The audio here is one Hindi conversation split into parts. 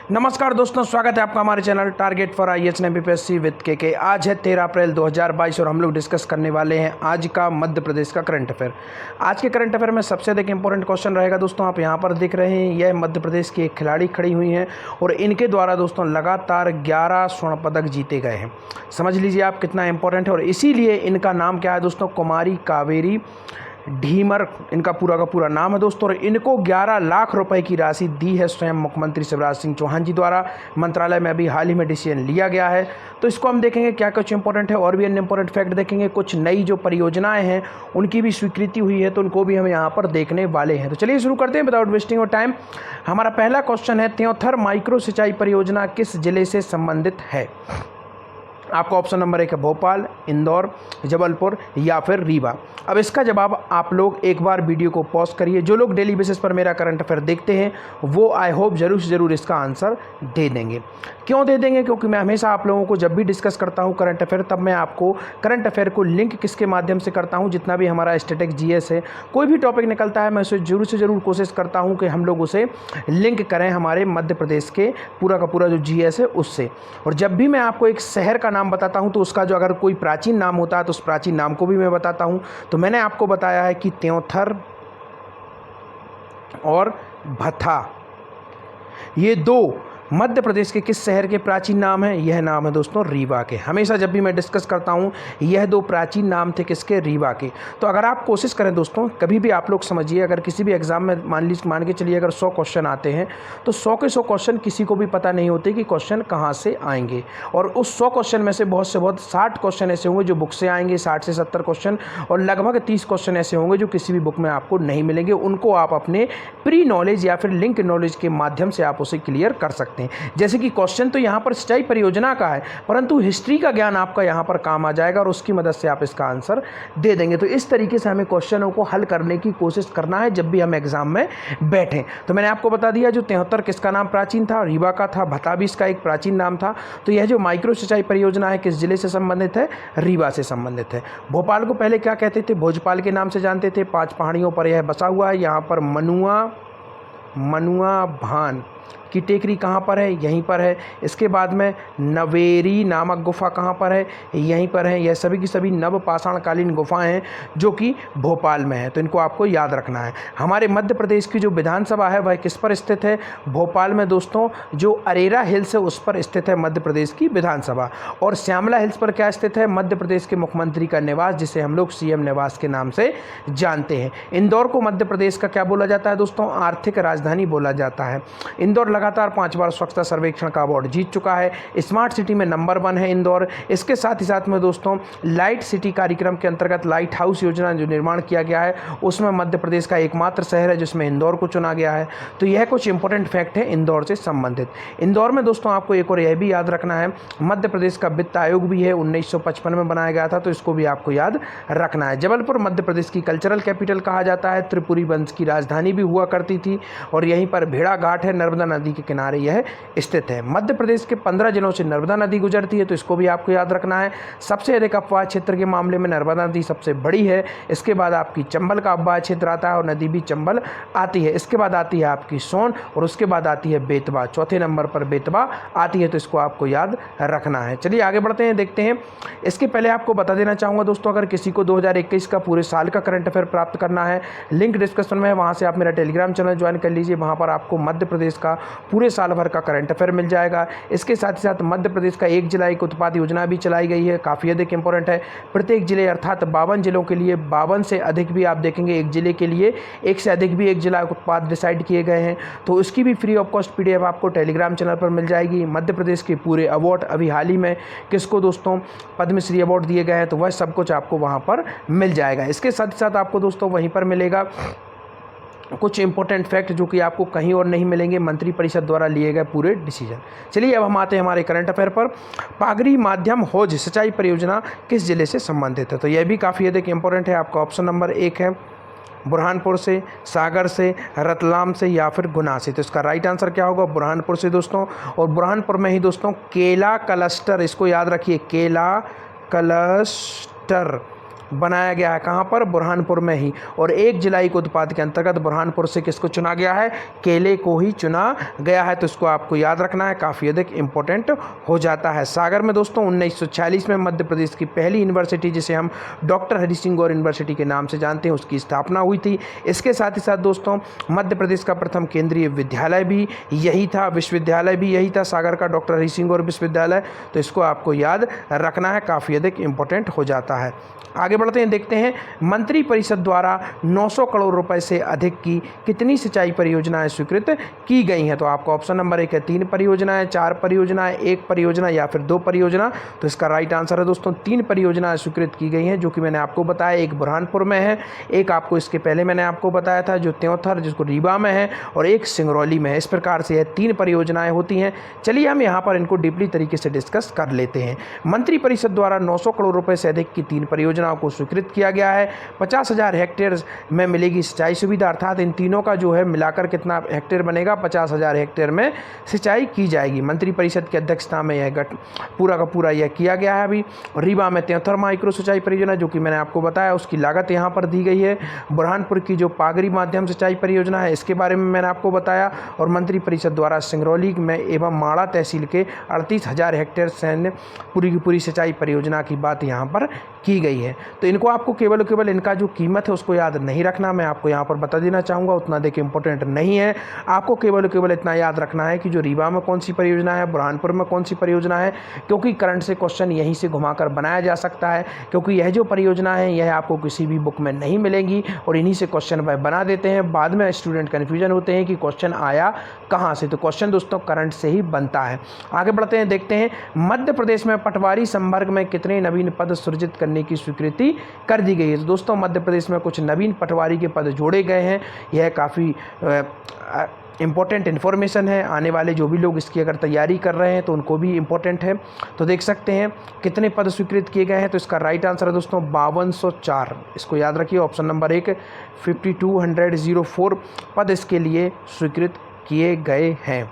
नमस्कार दोस्तों, स्वागत है आपका हमारे channel target for IAS and BPSC with के। आज है 13 अप्रैल 2022 और हम लोग डिस्कस करने वाले हैं आज का मध्य प्रदेश का करंट अफेयर। आज के करंट अफेयर में सबसे अधिक इंपॉर्टेंट क्वेश्चन रहेगा दोस्तों, आप यहां पर देख रहे हैं यह मध्य प्रदेश की एक खिलाड़ी खड़ी हुई हैं और इनके द्वारा दोस्तों लगातार 11 स्वर्ण पदक जीते गए हैं। समझ लीजिए आप कितना इंपॉर्टेंट है और इसीलिए इनका नाम क्या है दोस्तों, कुमारी कावेरी ढीमर इनका पूरा का पूरा नाम है दोस्तों। और इनको 11 लाख रुपए की राशि दी है स्वयं मुख्यमंत्री शिवराज सिंह चौहान जी द्वारा। मंत्रालय में अभी हाल ही में डिसीजन लिया गया है, तो इसको हम देखेंगे क्या कुछ इंपॉर्टेंट है और भी अन्य इंपॉर्टेंट फैक्ट देखेंगे। कुछ नई जो परियोजनाएं हैं उनकी भी स्वीकृति हुई है, तो उनको भी हम यहाँ पर देखने वाले हैं। तो चलिए शुरू करते हैं विदाउट वेस्टिंग ऑफ टाइम। हमारा पहला क्वेश्चन है, त्योंथर माइक्रो सिंचाई परियोजना किस जिले से संबंधित है? आपका ऑप्शन नंबर 1 है भोपाल, इंदौर, जबलपुर या फिर रीवा। अब इसका जवाब आप लोग एक बार वीडियो को पॉज करिए। जो लोग डेली बेसिस पर मेरा करंट अफेयर देखते हैं वो आई होप जरूर से ज़रूर इसका आंसर दे देंगे। क्यों दे देंगे? क्योंकि मैं हमेशा आप लोगों को जब भी डिस्कस करता हूं करंट अफेयर, तब मैं आपको करंट अफेयर को लिंक किसके माध्यम से करता हूं, जितना भी हमारा स्टैटिक जीएस है, कोई भी टॉपिक निकलता है मैं उसे जरूर से ज़रूर कोशिश करता हूँ कि हम लोग उसे लिंक करें हमारे मध्य प्रदेश के पूरा का पूरा जो जीएस है उससे। और जब भी मैं आपको एक शहर का नाम बताता हूं तो उसका जो अगर कोई प्राचीन नाम होता है तो उस प्राचीन नाम को भी मैं बताता हूं। तो मैंने आपको बताया है कि त्योंथर और भथा ये दो मध्य प्रदेश के किस शहर के प्राचीन नाम है? यह नाम है दोस्तों रीवा के। हमेशा जब भी मैं डिस्कस करता हूं यह दो प्राचीन नाम थे किसके? रीवा के। तो अगर आप कोशिश करें दोस्तों, कभी भी आप लोग समझिए, अगर किसी भी एग्जाम में मान के चलिए अगर 100 क्वेश्चन आते हैं तो 100 के 100 क्वेश्चन किसी को भी पता नहीं होते कि क्वेश्चन कहाँ से आएंगे। और उस 100 क्वेश्चन में से बहुत 60 क्वेश्चन ऐसे होंगे जो बुक से आएंगे, 60 से 70 क्वेश्चन, और लगभग 30 क्वेश्चन ऐसे होंगे जो किसी भी बुक में आपको नहीं मिलेंगे। उनको आप अपने प्री नॉलेज या फिर लिंक नॉलेज के माध्यम से आप उसे क्लियर कर सकते हैं। जैसे कि क्वेश्चन तो यहाँ पर सिंचाई परियोजना का है, परंतु हिस्ट्री का ज्ञान आपका यहाँ पर काम आ जाएगा और उसकी मदद से आप इसका आंसर दे देंगे। तो इस तरीके से हमें क्वेश्चनों को हल करने की कोशिश करना है जब भी हम एग्जाम में बैठें। तो मैंने आपको बता दिया जो 73 किसका नाम प्राचीन था, रीवा का था। भथा भी इसका एक प्राचीन नाम था। तो यह जो माइक्रो सिंचाई परियोजना है किस जिले से संबंधित है? रीवा से संबंधित है। भोपाल को पहले क्या कहते थे? भोजपाल के नाम से जानते थे। 5 पहाड़ियों पर यह बसा हुआ है। यहाँ पर मनुआ भान की टेकरी कहाँ पर है? यहीं पर है। इसके बाद में नवेरी नामक गुफा कहाँ पर है? यहीं पर है। यह सभी की सभी नवपाषाणकालीन गुफाएं हैं जो कि भोपाल में है, तो इनको आपको याद रखना है। हमारे मध्य प्रदेश की जो विधानसभा है वह किस पर स्थित है? भोपाल में दोस्तों जो अरेरा हिल्स है उस पर स्थित है मध्य प्रदेश की विधानसभा। और श्यामला हिल्स पर क्या स्थित है? मध्य प्रदेश के मुख्यमंत्री का निवास, जिसे हम लोग सीएम निवास के नाम से जानते हैं। इंदौर को मध्य प्रदेश का क्या बोला जाता है दोस्तों? आर्थिक राजधानी बोला जाता है। इंदौर लगातार 5 बार स्वच्छता सर्वेक्षण का अवार्ड जीत चुका है। स्मार्ट सिटी में नंबर 1 है इंदौर। इसके साथ ही साथ में दोस्तों लाइट सिटी कार्यक्रम के अंतर्गत लाइट हाउस योजना जो निर्माण किया गया है उसमें मध्य प्रदेश का एकमात्र शहर है जिसमें इंदौर को चुना गया है। तो यह कुछ इंपॉर्टेंट फैक्ट है इंदौर से संबंधित। इंदौर में दोस्तों आपको एक और यह भी याद रखना है, मध्य प्रदेश का वित्त आयोग भी है, 1955 में बनाया गया था, तो इसको भी आपको याद रखना है। जबलपुर मध्य प्रदेश की कल्चरल कैपिटल कहा जाता है। त्रिपुरी वंश की राजधानी भी हुआ करती थी। और यहीं पर भेड़ा घाट है, नर्मदा नदी के किनारे यह स्थित है। मध्य प्रदेश के 15 जिलों से नर्मदा नदी गुजरती है, तो इसको भी आपको याद रखना है। सबसे अधिक अपवाह क्षेत्र के मामले में नर्मदा नदी सबसे बड़ी है। इसके बाद आपकी चंबल का अपवाह क्षेत्र आता है और नदी भी चंबल आती है। इसके बाद आती है आपकी सोन और उसके बाद आती है बेतवा। चौथे नंबर पर बेतवा आती है, तो इसको आपको याद रखना है। चलिए आगे बढ़ते हैं, देखते हैं। इसके पहले आपको बता देना चाहूँगा दोस्तों, अगर किसी को 2021 का पूरे साल का करंट अफेयर प्राप्त करना है, लिंक डिस्क्रिप्शन में है, वहाँ से आप मेरा टेलीग्राम चैनल ज्वाइन कर लीजिए। वहाँ पर आपको मध्य प्रदेश का पूरे साल भर का करंट अफेयर मिल जाएगा। इसके साथ ही साथ मध्य प्रदेश का एक जिला एक उत्पाद योजना भी चलाई गई है, काफ़ी अधिक इंपॉर्टेंट है। प्रत्येक जिले अर्थात 52 जिलों के लिए 52 से अधिक भी आप देखेंगे एक जिले के लिए 1 से अधिक भी एक जिला उत्पाद डिसाइड किए गए हैं, तो उसकी भी फ्री ऑफ कॉस्ट पीडीएफ आपको टेलीग्राम चैनल पर मिल जाएगी। मध्य प्रदेश के पूरे अवार्ड अभी हाल ही में किसको दोस्तों पद्मश्री अवार्ड दिए गए हैं, तो वह सब कुछ आपको वहाँ पर मिल जाएगा। इसके साथ ही साथ आपको दोस्तों वहीं पर मिलेगा कुछ इंपॉर्टेंट फैक्ट जो कि आपको कहीं और नहीं मिलेंगे, मंत्री परिषद द्वारा लिए गए पूरे डिसीजन। चलिए अब हम आते हैं हमारे करंट अफेयर पर। पागरी माध्यम हौज सिंचाई परियोजना किस जिले से संबंधित है? तो यह भी काफ़ी अधिक इंपॉर्टेंट है। आपका ऑप्शन नंबर 1 है बुरहानपुर से, सागर से, रतलाम से या फिर गुना से। तो इसका राइट आंसर क्या होगा? बुरहानपुर से दोस्तों। और बुरहानपुर में ही दोस्तों केला क्लस्टर, इसको याद रखिए, केला क्लस्टर बनाया गया है कहाँ पर, बुरहानपुर में ही। और 1 जुलाई को उत्पाद के अंतर्गत बुरहानपुर से किसको चुना गया है, केले को ही चुना गया है। तो इसको आपको याद रखना है, काफ़ी अधिक इंपॉर्टेंट हो जाता है। सागर में दोस्तों 1946 में मध्य प्रदेश की पहली यूनिवर्सिटी, जिसे हम डॉक्टर हरि सिंह गौर यूनिवर्सिटी के नाम से जानते हैं, उसकी स्थापना हुई थी। इसके साथ ही साथ दोस्तों मध्य प्रदेश का प्रथम केंद्रीय विद्यालय भी यही था, विश्वविद्यालय भी यही था, सागर का डॉक्टर हरि सिंह गौर विश्वविद्यालय। तो इसको आपको याद रखना है, काफ़ी अधिक इंपॉर्टेंट हो जाता है। आगे बढ़ते हैं, देखते हैं मंत्री परिषद द्वारा 900 करोड़ रुपए से अधिक की कितनी सिंचाई परियोजनाएं स्वीकृत की गई हैं। तो आपका ऑप्शन नंबर 1 है 3 परियोजनाएं, 4 परियोजनाएं, 1 परियोजना या फिर 2 परियोजना। तो इसका राइट आंसर है दोस्तों 3 परियोजनाएं स्वीकृत की गई हैं, जो कि मैंने आपको बताया। एक बुरहानपुर में है, एक आपको इसके पहले मैंने आपको बताया था जो त्योंथर, जिसको रीवा में है, और एक सिंगरौली में है। इस प्रकार से यह 3 परियोजनाएं होती हैं। चलिए हम यहाँ पर इनको डीपली तरीके से डिस्कस कर लेते हैं। मंत्री परिषद द्वारा 900 करोड़ रुपए से अधिक की 3 परियोजनाओं को स्वीकृत किया गया है। 50,000 हेक्टेयर में मिलेगी सिंचाई सुविधा, अर्थात इन तीनों का जो है मिलाकर कितना हेक्टेयर बनेगा, 50,000 हेक्टेयर में सिंचाई की जाएगी। मंत्री परिषद की अध्यक्षता में यह पूरा का पूरा यह किया गया है। अभी रीवा में त्योंथर माइक्रो सिंचाई परियोजना, जो कि मैंने आपको बताया, उसकी लागत यहाँ पर दी गई है। बुरहानपुर की जो पागरी माध्यम सिंचाई परियोजना है, इसके बारे में मैंने आपको बताया। और मंत्री परिषद द्वारा सिंगरौली में एवं माड़ा तहसील के 38,000 हेक्टेयर सैन्य पूरी की पूरी सिंचाई परियोजना की बात यहाँ पर की गई है। तो इनको आपको केवल इनका जो कीमत है उसको याद नहीं रखना, मैं आपको यहाँ पर बता देना चाहूँगा, उतना देख इंपॉर्टेंट नहीं है। आपको केवल इतना याद रखना है कि जो रीवा में कौन सी परियोजना है, बुरहानपुर में कौन सी परियोजना है, क्योंकि करंट से क्वेश्चन यहीं से घुमाकर बनाया जा सकता है। क्योंकि यह जो परियोजना है यह आपको किसी भी बुक में नहीं मिलेंगी और इन्हीं से क्वेश्चन वह बना देते हैं। बाद में स्टूडेंट कन्फ्यूजन होते हैं कि क्वेश्चन आया कहाँ से। तो क्वेश्चन दोस्तों करंट से ही बनता है। आगे बढ़ते हैं, देखते हैं मध्य प्रदेश में पटवारी संवर्ग में कितने नवीन पद सृजित करने की स्वीकृति कर दी गई है। तो दोस्तों मध्य प्रदेश में कुछ नवीन पटवारी के पद जोड़े गए हैं। यह काफ़ी इम्पोर्टेंट इन्फॉर्मेशन है, आने वाले जो भी लोग इसकी अगर तैयारी कर रहे हैं तो उनको भी इम्पोर्टेंट है। तो देख सकते हैं कितने पद स्वीकृत किए गए हैं। तो इसका राइट आंसर है दोस्तों 5204। इसको याद रखिए, ऑप्शन नंबर 1 5204 पद इसके लिए स्वीकृत किए गए हैं।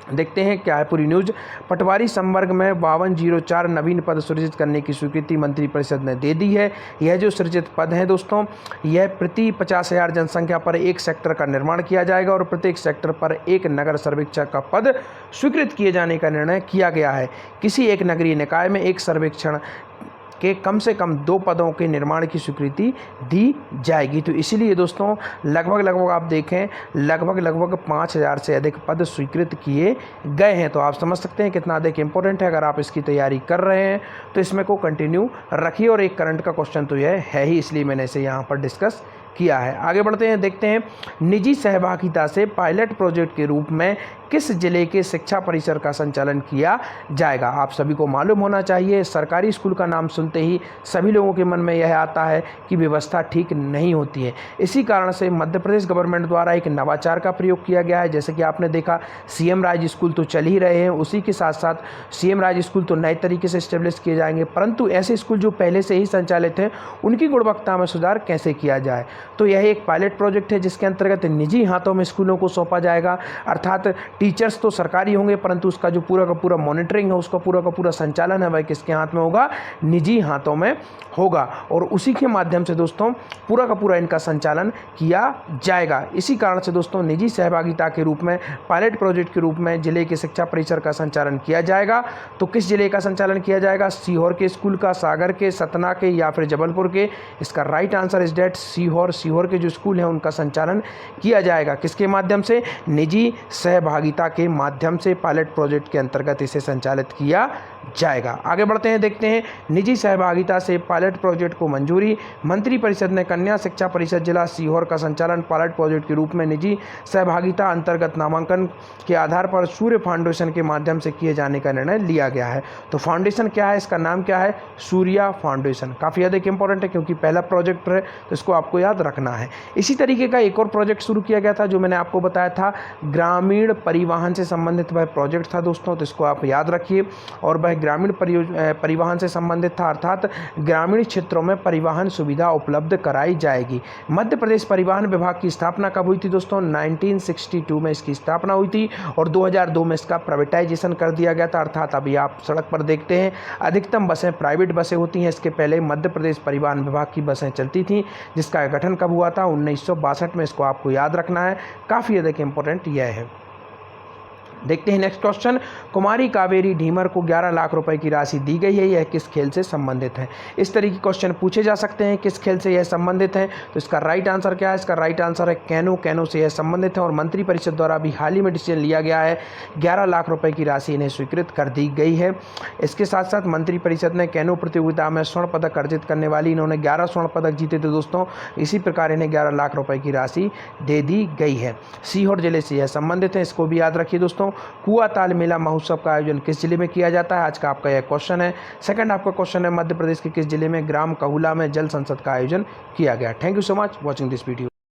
देखते हैं क्या है पूरी न्यूज। पटवारी संवर्ग में 5204 नवीन पद सृजित करने की स्वीकृति मंत्री परिषद ने दे दी है। यह जो सृजित पद हैं दोस्तों, यह प्रति 50,000 जनसंख्या पर एक सेक्टर का निर्माण किया जाएगा और प्रत्येक सेक्टर पर एक नगर सर्वेक्षक का पद स्वीकृत किए जाने का निर्णय किया गया है। किसी एक नगरीय निकाय में एक सर्वेक्षण के कम से कम 2 पदों के निर्माण की स्वीकृति दी जाएगी। तो इसीलिए दोस्तों लगभग आप देखें लगभग 5,000 से अधिक पद स्वीकृत किए गए हैं। तो आप समझ सकते हैं कितना अधिक इंपॉर्टेंट है। अगर आप इसकी तैयारी कर रहे हैं तो इसमें को कंटिन्यू रखिए। और एक करंट का क्वेश्चन तो यह है ही, इसलिए मैंने इसे यहाँ पर डिस्कस किया है। आगे बढ़ते हैं, देखते हैं निजी सहभागिता से पायलट प्रोजेक्ट के रूप में किस जिले के शिक्षा परिसर का संचालन किया जाएगा। आप सभी को मालूम होना चाहिए, सरकारी स्कूल का नाम सुनते ही सभी लोगों के मन में यह आता है कि व्यवस्था ठीक नहीं होती है। इसी कारण से मध्य प्रदेश गवर्नमेंट द्वारा एक नवाचार का प्रयोग किया गया है। जैसे कि आपने देखा सीएम राज स्कूल तो चल ही रहे हैं, उसी के साथ साथ सीएम राज स्कूल तो नए तरीके से स्टेब्लिश किए जाएंगे, परंतु ऐसे स्कूल जो पहले से ही संचालित हैं उनकी गुणवत्ता में सुधार कैसे किया जाए। तो यह एक पायलट प्रोजेक्ट है जिसके अंतर्गत निजी हाथों में स्कूलों को सौंपा जाएगा। अर्थात टीचर्स तो सरकारी होंगे, परंतु उसका जो पूरा का पूरा मॉनिटरिंग है, उसका पूरा का पूरा संचालन है, वह किसके हाथ में होगा, निजी हाथों में होगा। और उसी के माध्यम से दोस्तों पूरा का पूरा इनका संचालन किया जाएगा। इसी कारण से दोस्तों निजी सहभागिता के रूप में, पायलट प्रोजेक्ट के रूप में जिले के शिक्षा परिसर का संचालन किया जाएगा। तो किस जिले का संचालन किया जाएगा, सीहोर के स्कूल का, सागर के, सतना के या फिर जबलपुर के। इसका right answer is that Sehore के जो स्कूल हैं उनका संचालन किया जाएगा। किसके माध्यम से, निजी सहभागिता के माध्यम से पायलट प्रोजेक्ट के अंतर्गत इसे संचालित किया जाएगा। आगे बढ़ते हैं, देखते हैं निजी सहभागिता से पायलट प्रोजेक्ट को मंजूरी। मंत्री परिषद ने कन्या शिक्षा परिषद जिला सीहोर का संचालन पायलट प्रोजेक्ट के रूप में निजी सहभागिता अंतर्गत नामांकन के आधार पर सूर्य फाउंडेशन के माध्यम से किए जाने का निर्णय लिया गया है। तो फाउंडेशन क्या है, इसका नाम क्या है, सूर्या फाउंडेशन। काफ़ी अधिक इंपॉर्टेंट है क्योंकि पहला प्रोजेक्ट है, तो इसको आपको याद रखना है। इसी तरीके का एक और प्रोजेक्ट शुरू किया गया था जो मैंने आपको बताया था, ग्रामीण परिवहन से संबंधित वह प्रोजेक्ट था दोस्तों, तो इसको आप याद रखिए। और वह वह ग्रामीण परिवहन से संबंधित था, अर्थात ग्रामीण क्षेत्रों में परिवहन सुविधा उपलब्ध कराई जाएगी। मध्य प्रदेश परिवहन विभाग की स्थापना कब हुई थी दोस्तों? 1962 में इसकी स्थापना हुई थी और 2002 में इसका प्राइवेटाइजेशन कर दिया गया था। अर्थात अभी आप सड़क पर देखते हैं अधिकतम बसें प्राइवेट बसें होती हैं। इसके पहले मध्य प्रदेश परिवहन विभाग की बसें चलती थीं, जिसका गठन कब हुआ था? 1962 में। इसको आपको याद रखना है, काफ़ी अधिक इंपॉर्टेंट यह है। देखते हैं नेक्स्ट क्वेश्चन। कुमारी कावेरी ढीमर को 11 लाख रुपए की राशि दी गई है, यह किस खेल से संबंधित है? इस तरह के क्वेश्चन पूछे जा सकते हैं, किस खेल से यह संबंधित है? तो इसका राइट आंसर क्या है? इसका राइट आंसर है कैनो। कैनो से यह संबंधित है और मंत्री परिषद द्वारा अभी हाल ही में डिसीजन लिया गया है, 11 लाख रुपए की राशि इन्हें स्वीकृत कर दी गई है। इसके साथ साथ मंत्री परिषद ने कैनो प्रतियोगिता में स्वर्ण पदक अर्जित करने वाली, इन्होंने 11 स्वर्ण पदक जीते थे दोस्तों, इसी प्रकार इन्हें 11 लाख रुपए की राशि दे दी गई है। सीहोर जिले से यह संबंधित है, इसको भी याद रखिए दोस्तों। कुआताल मेला महोत्सव का आयोजन किस जिले में किया जाता है? आज का आपका यह क्वेश्चन है। सेकंड आपका क्वेश्चन है, मध्य प्रदेश के किस जिले में ग्राम कहुला में जल संसद का आयोजन किया गया? Thank you so much watching this video.